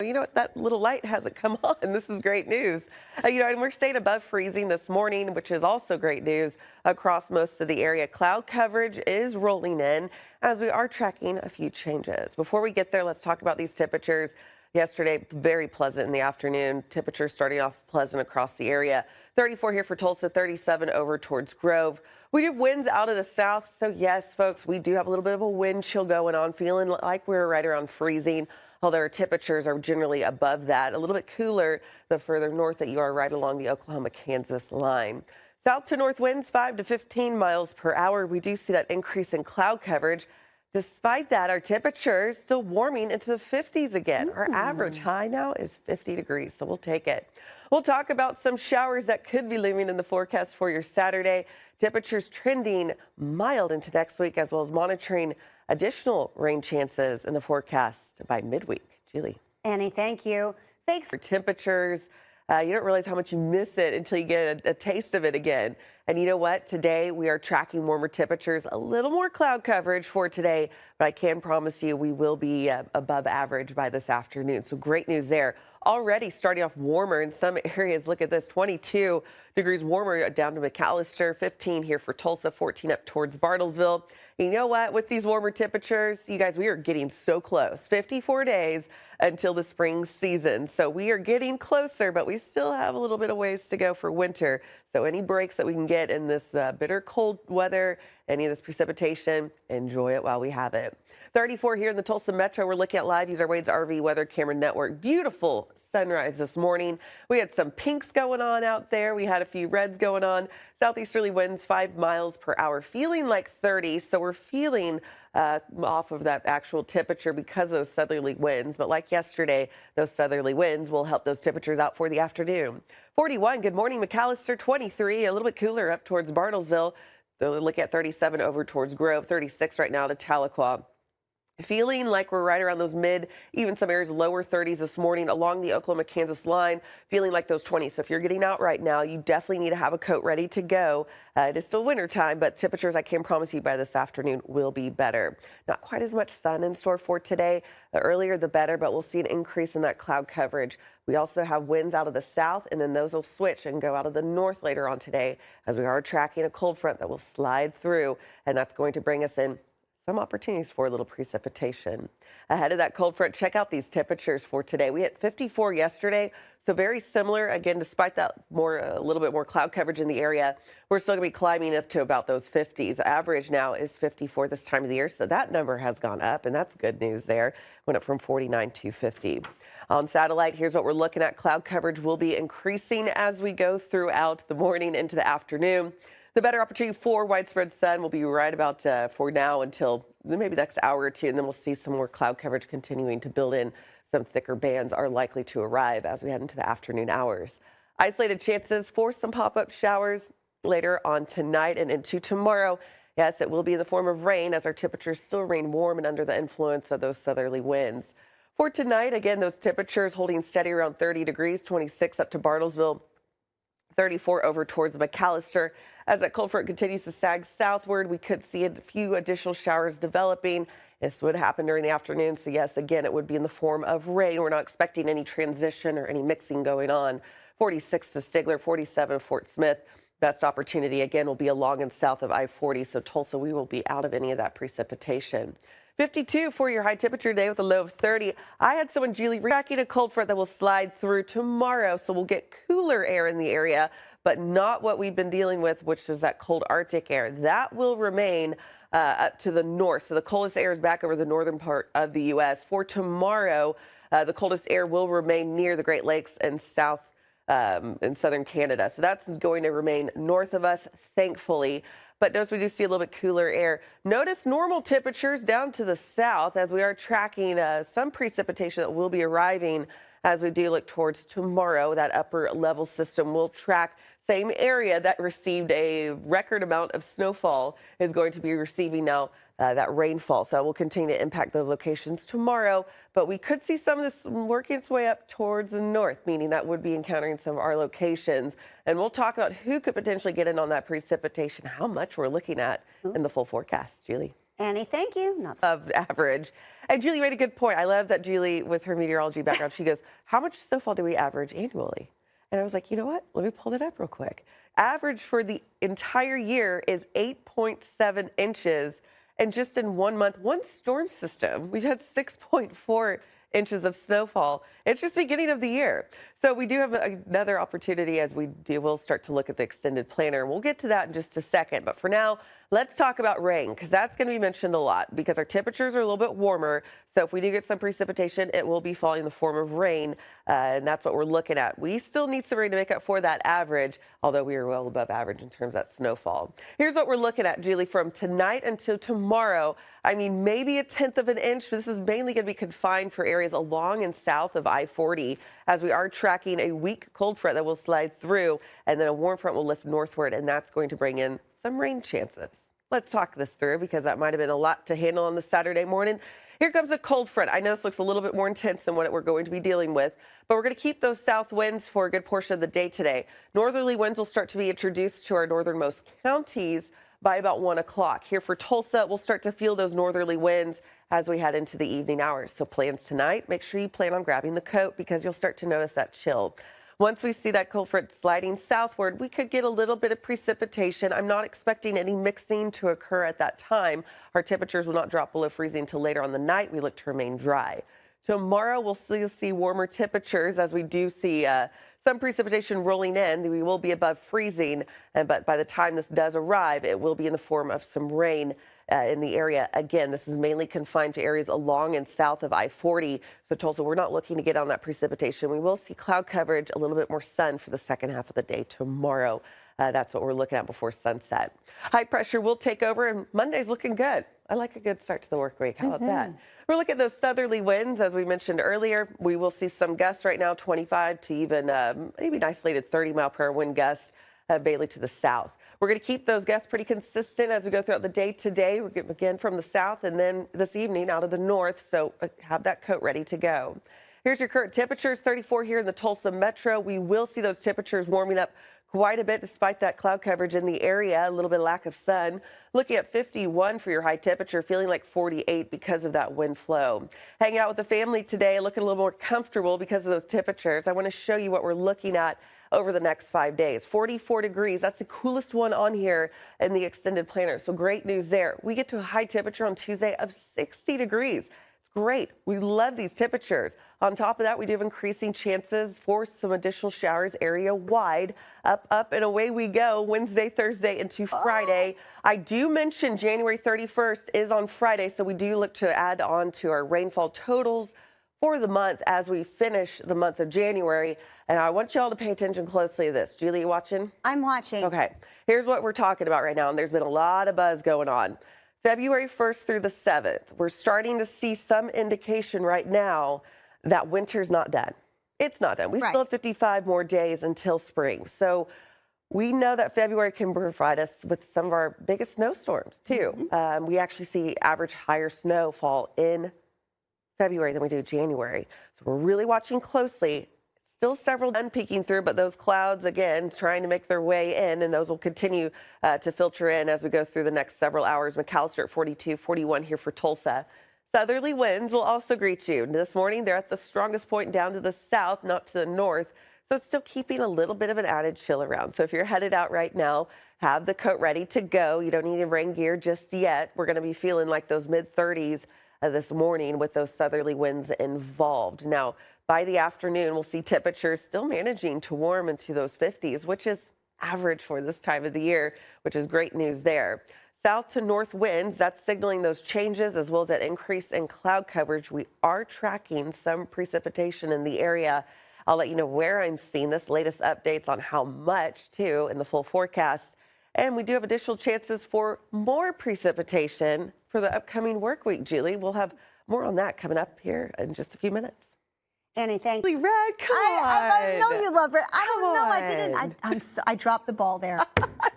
You know what? That little light hasn't come on. This is great news. And we're staying above freezing this morning, which is also great news across most of the area. Cloud coverage is rolling in as we are tracking a few changes. Before we get there, let's talk about these temperatures. Yesterday, very pleasant in the afternoon. Temperatures starting off pleasant across the area. 34 here for Tulsa, 37 over towards Grove. We have winds out of the south. So yes, folks, we do have a little bit of a wind chill going on, feeling like we're right around freezing. Although our temperatures are generally above that, a little bit cooler the further north that you are right along the Oklahoma-Kansas line. South to north winds 5 to 15 miles per hour. We do see that increase in cloud coverage. Despite that, our temperature is still warming into the 50s again. Our average high now is 50 degrees, so we'll take it. We'll talk about some showers that could be looming in the forecast for your Saturday. Temperatures trending mild into next week, as well as monitoring additional rain chances in the forecast by midweek. Julie. Annie, thank you. Thanks. Temperatures, you don't realize how much you miss it until you get a taste of it again. And you know what? Today we are tracking warmer temperatures, a little more cloud coverage for today, but I can promise you we will be above average by this afternoon. So great news there. Already starting off warmer in some areas. Look at this, 22 degrees warmer down to McAllister, 15 here for Tulsa, 14 up towards Bartlesville. You know what? With these warmer temperatures, you guys, we are getting so close. 54 days until the spring season. So we are getting closer, but we still have a little bit of ways to go for winter. So any breaks that we can get in this bitter cold weather, any of this precipitation, enjoy it while we have it. 34 here in the Tulsa Metro. We're looking at live. Use our Wade's RV Weather Camera Network. Beautiful sunrise this morning. We had some pinks going on out there. We had a few reds going on. Southeasterly winds 5 miles per hour, feeling like 30. So we're feeling off of that actual temperature because of those southerly winds. But like yesterday, those southerly winds will help those temperatures out for the afternoon. 41, good morning, McAllister. 23, a little bit cooler up towards Bartlesville. They'll look at 37 over towards Grove, 36 right now to Tahlequah. Feeling like we're right around those mid, even some areas lower 30s this morning along the Oklahoma-Kansas line, feeling like those 20s. So if you're getting out right now, you definitely need to have a coat ready to go. It is still winter time, but temperatures, I can promise you by this afternoon, will be better. Not quite as much sun in store for today. The earlier, the better, but we'll see an increase in that cloud coverage. We also have winds out of the south, and then those will switch and go out of the north later on today, as we are tracking a cold front that will slide through, and that's going to bring us in some opportunities for a little precipitation. Ahead of that cold front, check out these temperatures for today. We hit 54 yesterday, so very similar. Again, despite that a little bit more cloud coverage in the area, we're still going to be climbing up to about those 50s. Average now is 54 this time of the year, so that number has gone up, and that's good news there. Went up from 49 to 50. On satellite, here's what we're looking at. Cloud coverage will be increasing as we go throughout the morning into the afternoon. The better opportunity for widespread sun will be right about for now until maybe the next hour or two, and then we'll see some more cloud coverage continuing to build in. Some thicker bands are likely to arrive as we head into the afternoon hours. Isolated chances for some pop-up showers later on tonight and into tomorrow. Yes, it will be in the form of rain as our temperatures still remain warm and under the influence of those southerly winds. For tonight, again, those temperatures holding steady around 30 degrees, 26 up to Bartlesville, 34 over towards McAllister. As that cold front continues to sag southward, we could see a few additional showers developing. This would happen during the afternoon. So yes, again, it would be in the form of rain. We're not expecting any transition or any mixing going on. 46 to Stigler, 47 Fort Smith. Best opportunity, again, will be along and south of I-40. So Tulsa, we will be out of any of that precipitation. 52 for your high temperature day with a low of 30. I had someone, Julie, tracking a cold front that will slide through tomorrow. So we'll get cooler air in the area, but not what we've been dealing with, which is that cold Arctic air. That will remain up to the north. So the coldest air is back over the northern part of the U.S. For tomorrow, the coldest air will remain near the Great Lakes and south in southern Canada. So that's going to remain north of us, thankfully. But notice we do see a little bit cooler air. Notice normal temperatures down to the south as we are tracking some precipitation that will be arriving as we do look towards tomorrow. That upper level system will track same area that received a record amount of snowfall is going to be receiving now that rainfall. So it will continue to impact those locations tomorrow. But we could see some of this working its way up towards the north, meaning that would be encountering some of our locations. And we'll talk about who could potentially get in on that precipitation, how much we're looking at in the full forecast. Julie. Annie, thank you. Not Of average. And Julie made a good point. I love that Julie, with her meteorology background, she goes, how much snowfall do we average annually? And I was like, you know what? Let me pull that up real quick. Average for the entire year is 8.7 inches. And just in 1 month, one storm system, we've had 6.4 inches of snowfall. It's just beginning of the year. So we do have another opportunity as we'll start to look at the extended planner. We'll get to that in just a second. But for now, let's talk about rain, because that's going to be mentioned a lot because our temperatures are a little bit warmer. So if we do get some precipitation, it will be falling in the form of rain. And that's what we're looking at. We still need some rain to make up for that average, although we are well above average in terms of that snowfall. Here's what we're looking at, Julie, from tonight until tomorrow. I mean, maybe a tenth of an inch. This is mainly going to be confined for areas along and south of I-40 as we are tracking a weak cold front that will slide through, and then a warm front will lift northward, and that's going to bring in some rain chances. Let's talk this through because that might have been a lot to handle on the Saturday morning. Here comes a cold front. I know this looks a little bit more intense than what we're going to be dealing with, but we're going to keep those south winds for a good portion of the day today. Northerly winds will start to be introduced to our northernmost counties by about 1 o'clock. Here for Tulsa, we'll start to feel those northerly winds as we head into the evening hours. So plans tonight, make sure you plan on grabbing the coat because you'll start to notice that chill. Once we see that cold front sliding southward, we could get a little bit of precipitation. I'm not expecting any mixing to occur at that time. Our temperatures will not drop below freezing until later on the night. We look to remain dry. Tomorrow, we'll still see warmer temperatures as we do see some precipitation rolling in. We will be above freezing, but by the time this does arrive, it will be in the form of some rain in the area. Again, this is mainly confined to areas along and south of I-40. So Tulsa, we're not looking to get on that precipitation. We will see cloud coverage, a little bit more sun for the second half of the day tomorrow. That's what we're looking at before sunset. High pressure will take over, and Monday's looking good. I like a good start to the work week. How about that? We're looking at those southerly winds, as we mentioned earlier. We will see some gusts right now, 25 to even maybe an isolated 30-mile-per-hour wind gust, Bailey to the south. We're going to keep those gusts pretty consistent as we go throughout the day today. We're going to begin from the south and then this evening out of the north, so have that coat ready to go. Here's your current temperatures, 34 here in the Tulsa metro. We will see those temperatures warming up quite a bit despite that cloud coverage in the area, a little bit of lack of sun. Looking at 51 for your high temperature, feeling like 48 because of that wind flow. Hanging out with the family today, looking a little more comfortable because of those temperatures. I want to show you what we're looking at over the next 5 days. 44 degrees, that's the coolest one on here in the extended planner. So great news there. We get to a high temperature on Tuesday of 60 degrees. Great. We love these temperatures. On top of that, we do have increasing chances for some additional showers area wide. Up, and away we go Wednesday, Thursday, into Friday. I do mention January 31st is on Friday, so we do look to add on to our rainfall totals for the month as we finish the month of January. And I want y'all to pay attention closely to this. Julie, you watching? I'm watching. Okay. Here's what we're talking about right now, and there's been a lot of buzz going on. February 1st through the 7th, we're starting to see some indication right now that winter's not done. It's not done. We still have 55 more days until spring. So we know that February can provide us with some of our biggest snowstorms, too. We actually see average higher snowfall in February than we do January. So we're really watching closely. Still several done peeking through, but those clouds, again, trying to make their way in, and those will continue to filter in as we go through the next several hours. McAllister at 42, 41 here for Tulsa. Southerly winds will also greet you. This morning, they're at the strongest point down to the south, not to the north. So it's still keeping a little bit of an added chill around. So if you're headed out right now, have the coat ready to go. You don't need rain gear just yet. We're going to be feeling like those mid-30s this morning with those southerly winds involved. Now, by the afternoon, we'll see temperatures still managing to warm into those 50s, which is average for this time of the year, which is great news there. South to north winds, that's signaling those changes as well as that increase in cloud coverage. We are tracking some precipitation in the area. I'll let you know where I'm seeing this, latest updates on how much, too, in the full forecast. And we do have additional chances for more precipitation for the upcoming work week, Julie. We'll have more on that coming up here in just a few minutes. Annie, thank you. Red, come on. I know you love it. I don't know. I on. didn't. I dropped the ball there.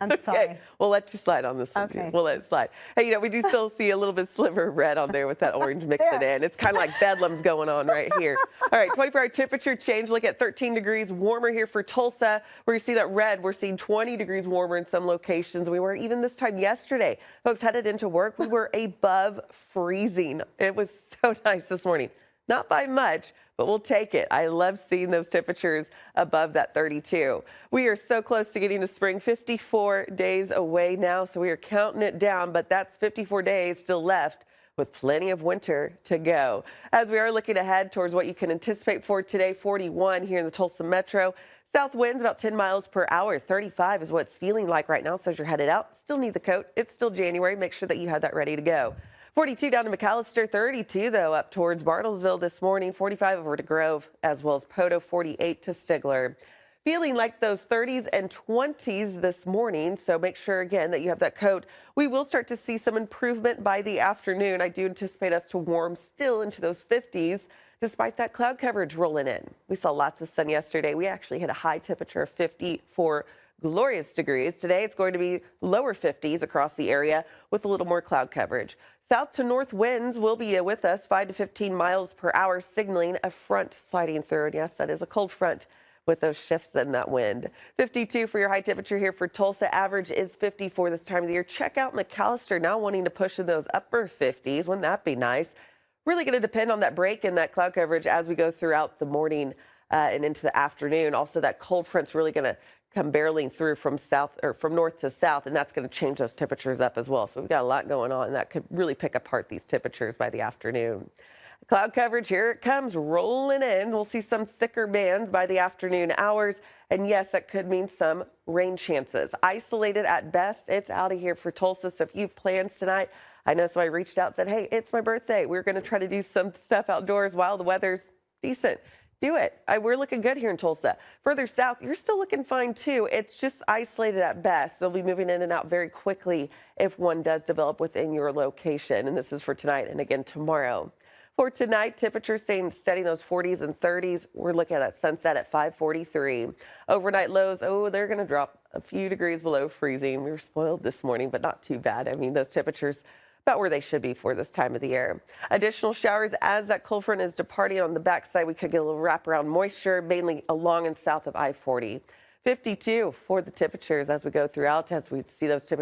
I'm sorry. Okay, we'll let you slide on this one. Too. Okay. We'll let it slide. Hey, we do still see a little bit sliver of red on there with that orange mixing in. It's kind of like bedlam's going on right here. All right, 24-hour temperature change. Look at 13 degrees warmer here for Tulsa, where you see that red. We're seeing 20 degrees warmer in some locations. We were even this time yesterday. Folks headed into work, we were above freezing. It was so nice this morning. Not by much, but we'll take it. I love seeing those temperatures above that 32. We are so close to getting to spring, 54 days away now, so we are counting it down, but that's 54 days still left with plenty of winter to go. As we are looking ahead towards what you can anticipate for today, 41 here in the Tulsa Metro. South winds about 10 miles per hour. 35 is what it's feeling like right now, so as you're headed out, still need the coat. It's still January. Make sure that you have that ready to go. 42 down to McAllister, 32 though up towards Bartlesville this morning, 45 over to Grove, as well as Poto, 48 to Stigler. Feeling like those 30s and 20s this morning, so make sure again that you have that coat. We will start to see some improvement by the afternoon. I do anticipate us to warm still into those 50s despite that cloud coverage rolling in. We saw lots of sun yesterday. We actually hit a high temperature of 54 glorious degrees. Today it's going to be lower 50s across the area with a little more cloud coverage. South to north winds will be with us 5 to 15 miles per hour, signaling a front sliding through. And yes, that is a cold front with those shifts in that wind. 52 for your high temperature here for Tulsa. Average is 54 this time of the year. Check out McAllister now wanting to push in those upper 50s. Wouldn't that be nice? Really going to depend on that break in that cloud coverage as we go throughout the morning and into the afternoon. Also, that cold front's really going to come barreling through from south or from north to south, and that's going to change those temperatures up as well. So we've got a lot going on, and that could really pick apart these temperatures by the afternoon. Cloud coverage, here it comes rolling in. We'll see some thicker bands by the afternoon hours. And yes, that could mean some rain chances. Isolated at best, it's out of here for Tulsa. So if you have plans tonight, I know somebody reached out and said, hey, it's my birthday. We're going to try to do some stuff outdoors while the weather's decent. Do it. We're looking good here in Tulsa. Further south, you're still looking fine too. It's just isolated at best. They'll be moving in and out very quickly if one does develop within your location. And this is for tonight and again tomorrow. For tonight, temperatures staying steady in those 40s and 30s. We're looking at that sunset at 5:43. Overnight lows, they're going to drop a few degrees below freezing. We were spoiled this morning, but not too bad. I mean, those temperatures about where they should be for this time of the year. Additional showers as that cold front is departing on the backside. We could get a little wraparound moisture, mainly along and south of I-40. 52 for the temperatures as we go throughout, as we see those temperatures